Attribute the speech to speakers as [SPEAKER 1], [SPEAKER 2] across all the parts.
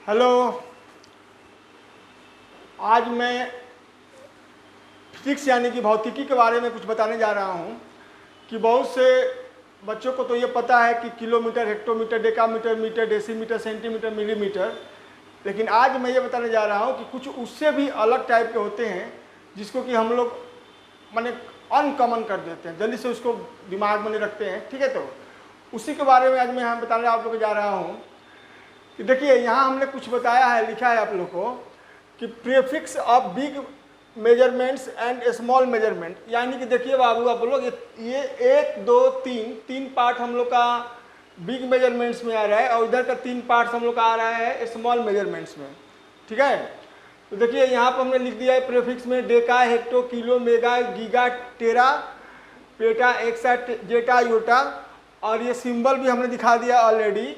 [SPEAKER 1] Hello. आज मैं physics यानी कि भौतिकी के बारे में कुछ बताने जा रहा हूँ कि बहुत से बच्चों को तो ये पता है कि kilometre, hectometre, decametre, metre, decimetre, centimetre, millimetre, लेकिन आज मैं ये बताने जा रहा हूँ कि कुछ उससे भी अलग टाइप के होते हैं जिसको कि हम लोग माने अनकॉमन कर देते हैं, जल्दी से उसको दिमाग में नहीं रखते हैं। ठीक है, तो उसी के बारे में आज मैं यहाँ बताने आप लोग को जा रहा हूँ कि देखिए यहाँ हमने कुछ बताया है, लिखा है आप लोग को कि prefix of big measurements and small measurement, यानी कि देखिए बाबू आप लोग ये 1 2 3 पार्ट हम लोग का बिग मेजरमेंट्स में आ रहा है और इधर का 3 पार्ट हम लोग का आ रहा है स्मॉल मेजरमेंट्स में। ठीक है, तो देखिए यहाँ पर हमने लिख दिया है प्रीफिक्स में deca, hecto, kilo, mega, giga, tera, peta, exa, zetta, yotta, और ये सिंबल भी हमने दिखा दिया ऑलरेडी।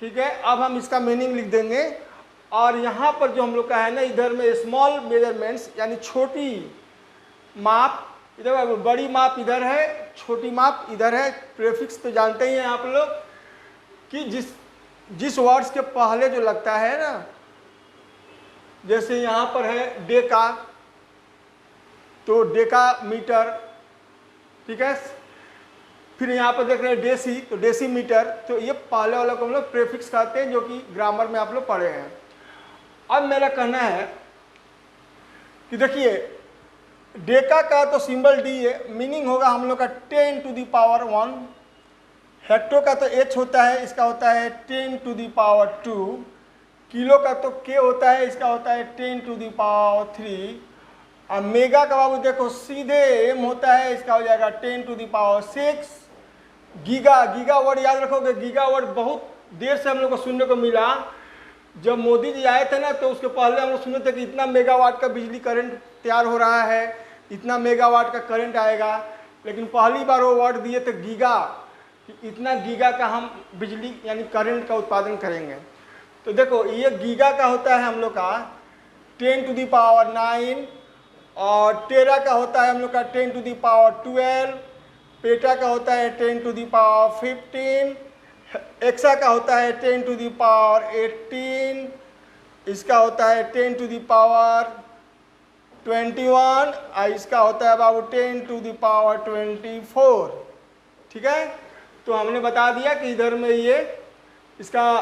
[SPEAKER 1] ठीक है, अब हम इसका मीनिंग लिख देंगे। और यहाँ पर जो हम लोग का है ना, इधर में स्मॉल मेजरमेंट्स यानी छोटी माप, इधर बड़ी माप इधर है, छोटी माप इधर है। प्रीफिक्स तो जानते ही हैं आप लोग कि जिस वर्ड्स के पहले जो लगता है ना, जैसे यहाँ पर है डेका, तो डेका मीटर। ठीक है, फिर यहाँ पर देख रहे हैं डेसी, तो डेसीमीटर, तो ये पहले वाला को हम लोग प्रीफिक्स कहते हैं, जो कि ग्रामर में आप लोग पढ़े हैं। अब मेरा कहना है कि देखिए डेका का तो सिंबल डी है, मीनिंग होगा हम लोग का 10 टू द पावर 1। हेक्टो का तो एच होता है, इसका होता है 10 टू द पावर 2। किलो का तो के होता है, इसका होता है 10 टू द पावर 3। और मेगा का बाबू देखो सीधे एम होता है, इसका हो जाएगा 10 to the power 6। Giga word याद रखोगे, गीगा वर्ड बहुत देर से हम लोग को सुनने को मिला। जब मोदी जी आए थे ना, तो उसके पहले हम लोग सुने थे कि इतना मेगावाट का बिजली करंट तैयार हो रहा है, इतना मेगावाट का करंट आएगा, लेकिन पहली बार वो वर्ड दिए थे गीगा, कि इतना गीगा का हम बिजली यानी करंट का उत्पादन करेंगे। तो देखो ये गीगा का होता है हम लोग का 10 टू द पावर 9, और टेरा का होता है हम लोग का 10 टू द पावर 12, पेटा का होता है 10 टू द पावर 15, एक्सा का होता है 10 टू द पावर 18, इसका होता है 10 टू द पावर 21, और इसका होता है बाबू 10 टू द पावर 24। ठीक है, तो हमने बता दिया कि इधर में ये इसका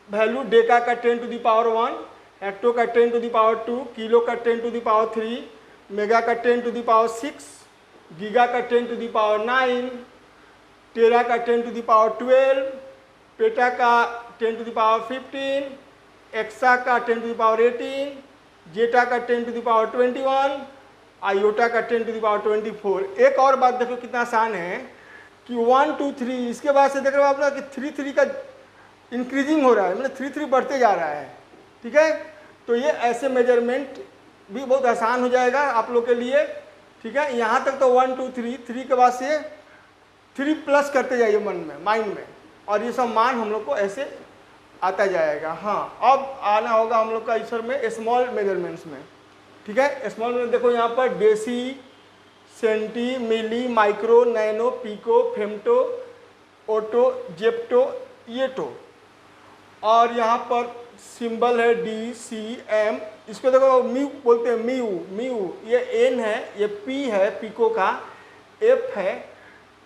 [SPEAKER 1] वैल्यू डेका का 10 टू द पावर 1, हेक्टो का 10 टू द पावर 2, किलो का 10 टू द पावर 3, मेगा का 10 टू द पावर 6, गीगा का 10 टू द पावर 9, टेरा का 10 टू द पावर 12, पेटा का 10 टू द पावर 15, एक्सा का 10 टू द पावर 18, जेटा का 10 to the power 21, iota का 10 to the power 24। एक और बात देखो कितना आसान है कि 1 2 3, इसके बाद से देख रहे हो आप लोग कि 3 3 का इंक्रीजिंग हो रहा है, मतलब 3 3 बढ़ते जा रहा है। ठीक है, तो ये ऐसे मेजरमेंट भी बहुत आसान हो जाएगा आप लोग के लिए। ठीक है, यहाँ तक तो 1 2 3, 3 के बाद से 3 प्लस करते जाइए मन में, माइंड में, और ये सब मान हम लोग को ऐसे आता जाएगा। हाँ, अब आना होगा हम लोग का इसर में स्मॉल मेजरमेंट्स में। ठीक है, स्मॉल में देखो यहाँ पर deci, centi, milli, micro, nano, pico, femto, atto, zepto, yocto, और यहाँ पर सिंबल है डी सी एम। इसको देखो म्यू बोलते हैं, म्यू, ये एन है, ये पी है पिको का, एफ है,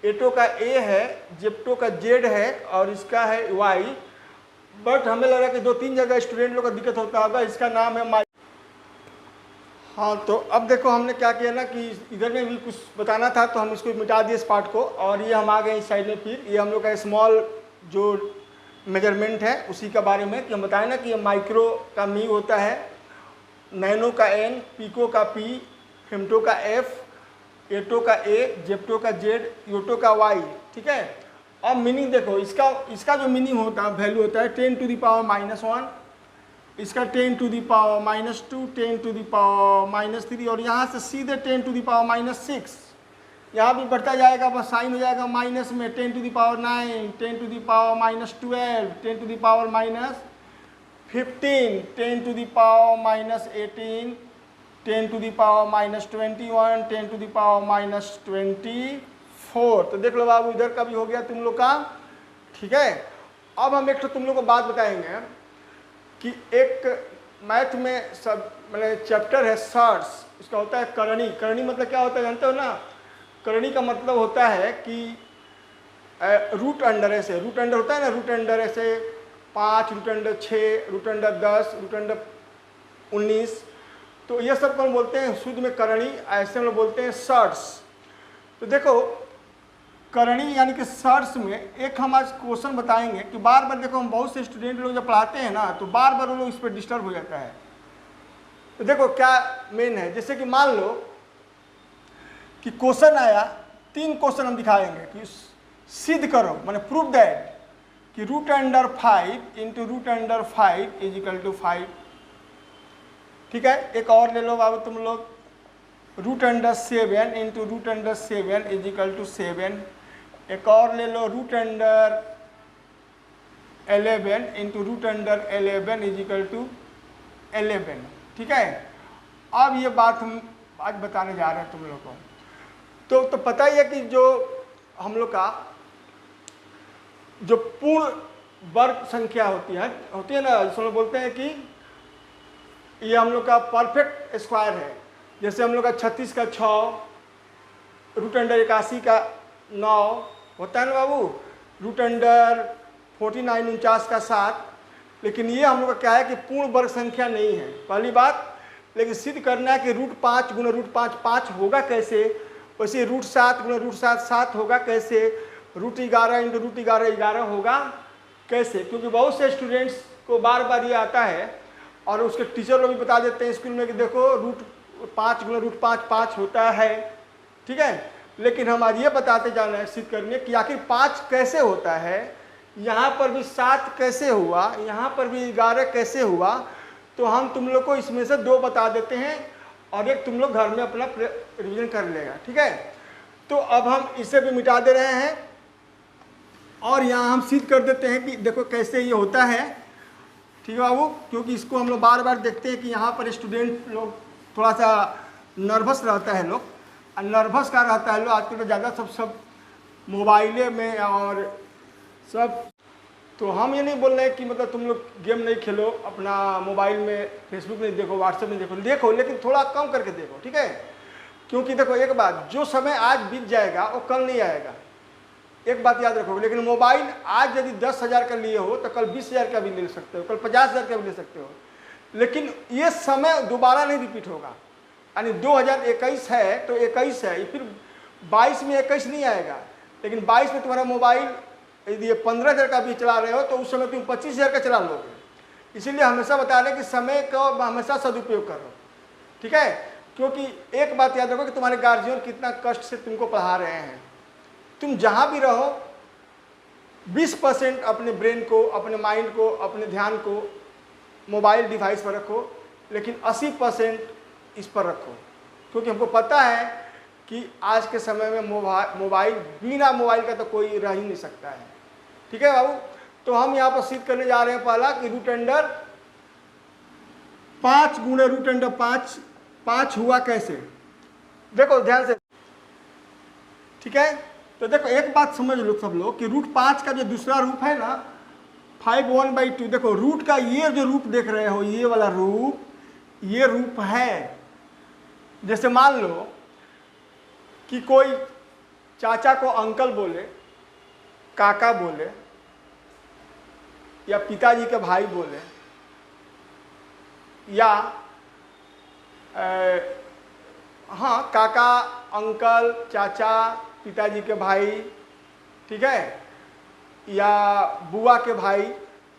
[SPEAKER 1] एटो का ए है, जेप्टो का जेड है, और इसका है वाई। बट हमें लग रहा है कि 2-3 जगह स्टूडेंट लोग का दिक्कत होता होगा, इसका नाम है माइ। हाँ, तो अब देखो हमने क्या किया ना कि इधर में भी कुछ बताना था, तो हम इसको मिटा दिए इस पार्ट को, और ये हम आ गए इस साइड में। फिर ये हम लोग का स्मॉल जो मेजरमेंट है उसी के बारे में कि हम बताएं ना कि माइक्रो का मी होता है, नैनो का एन, पिको का पी, फेमटो का एफ, एटो का ए, जेप्टो का जेड, योटो का वाई। ठीक है, अब मीनिंग देखो इसका जो मीनिंग होता है, वैल्यू होता है 10 टू द पावर -1, इसका 10 to the power -2, 10 to the power -3, और यहाँ से सीधे 10 टू द पावर -6। यहाँ भी बढ़ता जाएगा, बस साइन हो जाएगा माइनस में, 10 to the power 9, 10 to the power -12, 10 to the power -15, 10 to the power -18, 10 to the power -21, 10 to the power -24। तो देख लो बाबू इधर का भी हो गया तुम लोग का। ठीक है, अब हम एक तो तुम लोग को बात बताएंगे कि एक मैथ में सब मतलब चैप्टर है सर्ट्स, उसका होता है करणी। करणी मतलब क्या होता है जानते हो ना? करणी का मतलब होता है कि रूट अंडर ऐसे, रूट अंडर होता है ना, रूट अंडर ऐसे 5, root under 6, root under 10, root under 19, तो ये सब कौन बोलते हैं शुद्ध में करणी, ऐसे हम लोग बोलते हैं सर्ट्स। तो देखो करणी यानी कि सर्ट्स में एक हम आज क्वेश्चन बताएंगे कि बार बार देखो हम बहुत से स्टूडेंट लोग जब पढ़ाते हैं ना तो बार बार वो लोग इस पर डिस्टर्ब हो जाता है। तो देखो क्या मेन है, जैसे कि मान लो कि क्वेश्चन आया, 3 क्वेश्चन हम दिखाएंगे कि सिद्ध करो, माने प्रूव दैट कि root under 5 into root under 5 is equal to 5। ठीक है, एक और ले लो बाबू तुम लोग, root under 7 into root under 7 is equal to 7। एक और ले लो, root under 11 into root under 11 is equal to 11। ठीक है, अब ये बात हम आज बताने जा रहे हैं तुम लोग को। तो पता ही है कि जो हम लोग का जो पूर्ण वर्ग संख्या होती है ना, जिसको लोग बोलते हैं कि ये हम लोग का परफेक्ट स्क्वायर है। जैसे हम लोग का 36 का 6, रूट अंडर 81 का 9 होता है ना बाबू, रूट अंडर 49 49 का 7। लेकिन ये हम लोग का क्या है कि पूर्ण वर्ग संख्या नहीं है, पहली बात। लेकिन सिद्ध करना है कि रूट 5 गुना रूट 5 5 होगा कैसे, वैसे रूट 7 गुना रूट 7 7 होगा कैसे, रूट 11 इंटू रूट 11 11 होगा कैसे। क्योंकि बहुत से स्टूडेंट्स को बार बार ये आता है और उसके टीचर लोग भी बता देते हैं स्कूल में कि देखो रूट 5 गुना रूट 5 5 होता है। ठीक है, लेकिन हम आज ये बताते जाना है सिद्ध करने कि आखिर 5 कैसे होता है, यहाँ पर भी 7 कैसे हुआ, यहाँ पर भी 11 कैसे हुआ। तो हम तुम लोग को इसमें से 2 बता देते हैं और एक तुम लोग घर में अपना रिवीजन कर लेगा। ठीक है, तो अब हम इसे भी मिटा दे रहे हैं और यहाँ हम सिद्ध कर देते हैं कि देखो कैसे ये होता है। ठीक है बाबू, क्योंकि इसको हम लोग बार बार देखते हैं कि यहाँ पर स्टूडेंट लोग थोड़ा सा नर्वस रहता है, लोग नर्वस का रहता है लोग आजकल तो ज़्यादा सब मोबाइले में और सब। तो हम ये नहीं बोल रहे कि मतलब तुम लोग गेम नहीं खेलो, अपना मोबाइल में फेसबुक नहीं देखो, व्हाट्सएप नहीं देखो, लेकिन थोड़ा कम करके देखो। ठीक है, क्योंकि देखो एक बात, जो समय आज बीत जाएगा वो कल नहीं आएगा, एक बात याद रखोगे। लेकिन मोबाइल आज यदि 10,000 का लिए हो तो कल 20,000 का भी ले सकते हो, कल 50,000 का भी ले सकते हो। लेकिन ये समय दोबारा नहीं रिपीट होगा। यानी 2021 है तो 21 है, फिर 22 में 21 नहीं आएगा। लेकिन 22 में तुम्हारा मोबाइल यदि ये 15,000 का भी चला रहे हो तो उस समय तुम 25,000 का चला लोगे। इसीलिए हमेशा बता रहे कि समय का हमेशा सदुपयोग करो। ठीक है, क्योंकि एक बात याद रखो कि तुम्हारे गार्जियन कितना कष्ट से तुमको पढ़ा रहे हैं। तुम जहाँ भी रहो 20% अपने ब्रेन को, अपने माइंड को, अपने ध्यान को मोबाइल डिवाइस पर रखो, लेकिन 80% इस पर रखो। क्योंकि हमको पता है कि आज के समय में मोबाइल, बिना मोबाइल का तो कोई रह ही नहीं सकता है। ठीक है बाबू, तो हम यहाँ पर सिद्ध करने जा रहे हैं पहला कि रूट अंडर 5 गुणे रूट अंडर 5 5 हुआ कैसे। देखो ध्यान से। ठीक है, तो देखो एक बात समझ लो सब लोग कि रूट 5 का जो दूसरा रूप है ना 5/1/2, देखो रूट का ये जो रूप देख रहे हो, ये वाला रूप, ये रूप है। जैसे मान लो कि कोई चाचा को अंकल बोले, काका बोले, या पिताजी के भाई बोले, या हाँ काका, अंकल, चाचा, पिताजी के भाई, ठीक है, या बुआ के भाई,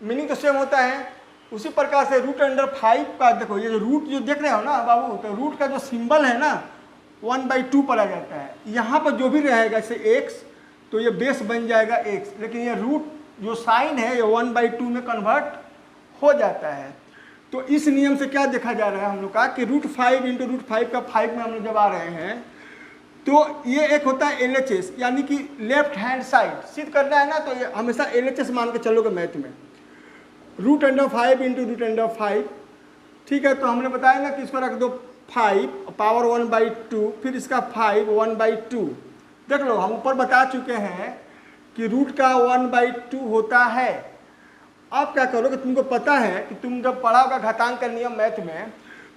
[SPEAKER 1] मीनिंग तो सेम होता है। उसी प्रकार से रूट अंडर 5 का देखो, ये जो रूट जो देख रहे हो ना बाबू, तो रूट का जो सिंबल है ना 1/2 पर आ जाता है। यहाँ पर जो भी रहेगा जैसे x, तो ये बेस बन जाएगा x, लेकिन ये रूट जो साइन है ये 1/2 में कन्वर्ट हो जाता है। तो इस नियम से क्या देखा जा रहा है हम लोग का कि रूट 5 इंटू रूट 5 का 5 में हम लोग जब आ रहे हैं तो ये एक होता है LHS, यानी कि लेफ्ट हैंड साइड सिद्ध करना है ना, तो ये हमेशा LHS मान के चलोगे मैथ में। Root under 5 into root under 5, ठीक है, तो हमने बताया ना कि इसको रख दो 5 पावर 1/2, फिर इसका 5 1/2। देख लो हम ऊपर बता चुके हैं कि रूट का 1/2 होता है आप क्या करोगे, तुमको पता है कि तुम जब पढ़ा होगा घातांक का नियम मैथ में,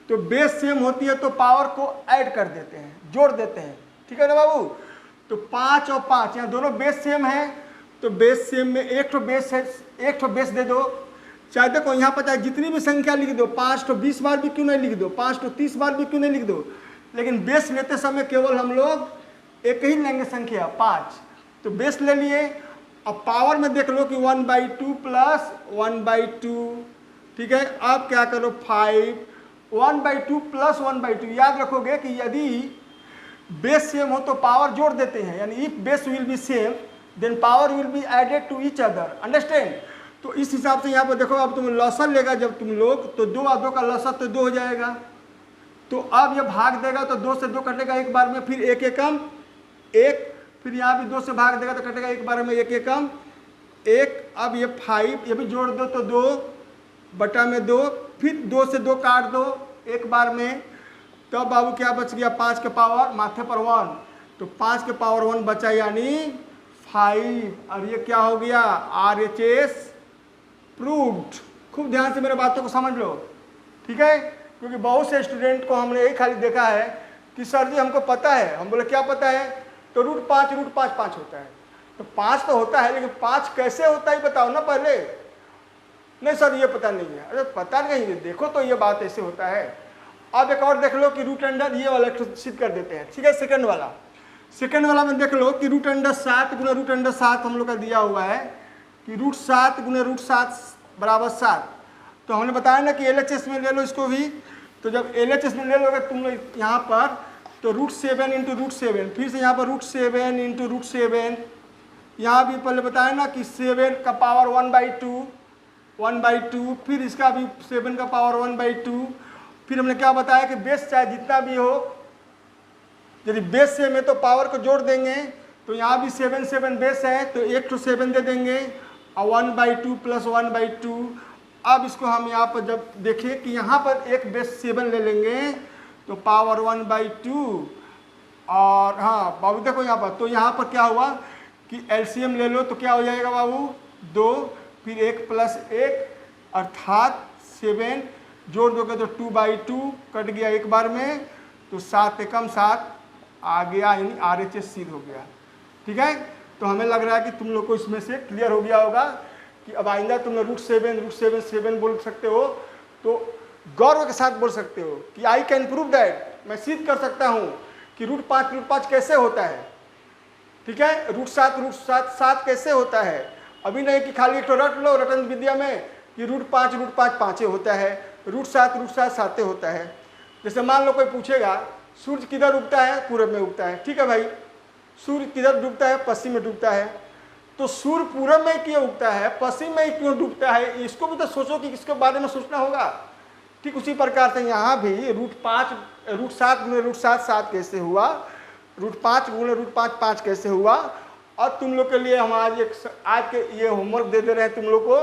[SPEAKER 1] तो बेस सेम होती है तो पावर को ऐड कर देते हैं, जोड़ देते हैं, ठीक है ना बाबू। तो 5 और 5 यहाँ दोनों बेस सेम है, तो बेस सेम में एक ठो बेस है, एक ठो बेस दे दो। चाहे देखो यहाँ पर चाहे जितनी भी संख्या लिख दो, 5 तो 20 बार भी क्यों नहीं लिख दो, 5 तो 30 बार भी क्यों नहीं लिख दो, लेकिन बेस लेते समय केवल हम लोग एक ही लेंगे संख्या 5। तो बेस ले लिए। अब पावर में देख लो कि 1/2 प्लस 1/2, ठीक है। अब क्या करो 5, 1/2 प्लस 1/2। याद रखोगे कि यदि बेस सेम हो तो पावर जोड़ देते हैं, यानी if base will be same then power will be added to each other, understand. तो इस हिसाब से यहाँ पर देखो, अब तुम लॉसर लेगा जब तुम लोग, तो 2 और 2 का लॉसर तो 2 हो जाएगा। तो अब ये भाग देगा तो 2 से 2 कटेगा एक बार में, फिर 1 एकम 1, फिर यहाँ भी 2 से भाग देगा तो कटेगा एक बार में 1 एकम 1। अब ये 5 ये भी जोड़ दो तो 2/2, फिर 2 से 2 काट दो एक बार में। तब बाबू क्या बच गया, 5 के पावर माथे पर 1, तो 5 के पावर 1 बचा यानी 5। और ये क्या हो गया, RHS प्रूव्ड। खूब ध्यान से मेरे बातों को समझ लो, ठीक है। क्योंकि बहुत से स्टूडेंट को हमने यही खाली देखा है कि सर जी हमको पता है, हम बोले क्या पता है, तो √5 होता है। तो 5 तो होता है, लेकिन 5 कैसे होता है बताओ ना पहले। नहीं सर ये पता नहीं है, अरे पता नहीं है, देखो तो ये बात ऐसे होता है। अब एक और देख लो कि रूट अंडर, ये वाला सिद्ध कर देते हैं, ठीक है। सेकंड वाला में देख लो कि √7 गुना √7 हम लोग का दिया हुआ है कि √7 गुना √7 बराबर 7। तो हमने बताया ना कि LHS में ले लो इसको भी। तो जब LHS में ले लोगे तुम लोग यहाँ पर, तो √7 इंटू √7, फिर से यहाँ पर √7 इंटू √7, यहाँ भी पहले बताया ना कि 7 का पावर 1/2, फिर इसका भी 7 का पावर 1/2। फिर हमने क्या बताया कि बेस चाहे जितना भी हो, यदि बेस सेम है तो पावर को जोड़ देंगे। तो यहाँ भी 7 बेस है तो 1 तो 7 दे देंगे और 1/2 प्लस 1/2। अब इसको हम यहाँ पर जब देखें कि यहाँ पर एक बेस 7 ले लेंगे तो पावर 1/2। और हाँ बाबू देखो यहाँ पर, तो यहाँ पर क्या हुआ कि LCM ले लो तो क्या हो जाएगा बाबू 2, फिर 1 प्लस 1 अर्थात 7 जोड़ दोगे तो 2/2 कट गया एक बार में, तो 7 एकम 7 आ गया, यानी RHS सिद्ध हो गया, ठीक है। तो हमें लग रहा है कि तुम लोग को इसमें से क्लियर हो गया होगा कि अब आइंदा तुम लोग √7 बोल सकते हो, तो गौरव के साथ बोल सकते हो कि आई कैन प्रूव दैट, मैं सिद्ध कर सकता हूँ कि √5 कैसे होता है, ठीक है। √7 कैसे होता है। अभी नहीं कि खाली एक तो रट लो रटन विद्या में कि √5 5 होता है, √7 7 होता है। जैसे मान लो कोई पूछेगा सूर्य किधर उगता है, पूरब में उगता है, ठीक है भाई। सूर्य किधर डूबता है, पश्चिम में डूबता है। तो सूर्य पूरब में क्यों उगता है, पश्चिम में क्यों डूबता है, इसको भी तो सोचो कि इसके बारे में सोचना होगा। ठीक उसी प्रकार से यहाँ भी √7 गुणे √7 7 कैसे हुआ, √5 गुणे √5 5 कैसे हुआ। और तुम लोग के लिए हम आज के ये होमवर्क दे दे रहे हैं तुम लोग को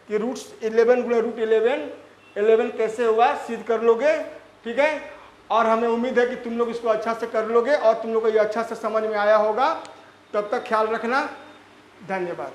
[SPEAKER 1] कि √11 गुणे √11 कैसे हुआ, सिद्ध कर लोगे, ठीक है। और हमें उम्मीद है कि तुम लोग इसको अच्छा से कर लोगे और तुम लोग को ये अच्छा से समझ में आया होगा। तब तक ख्याल रखना, धन्यवाद।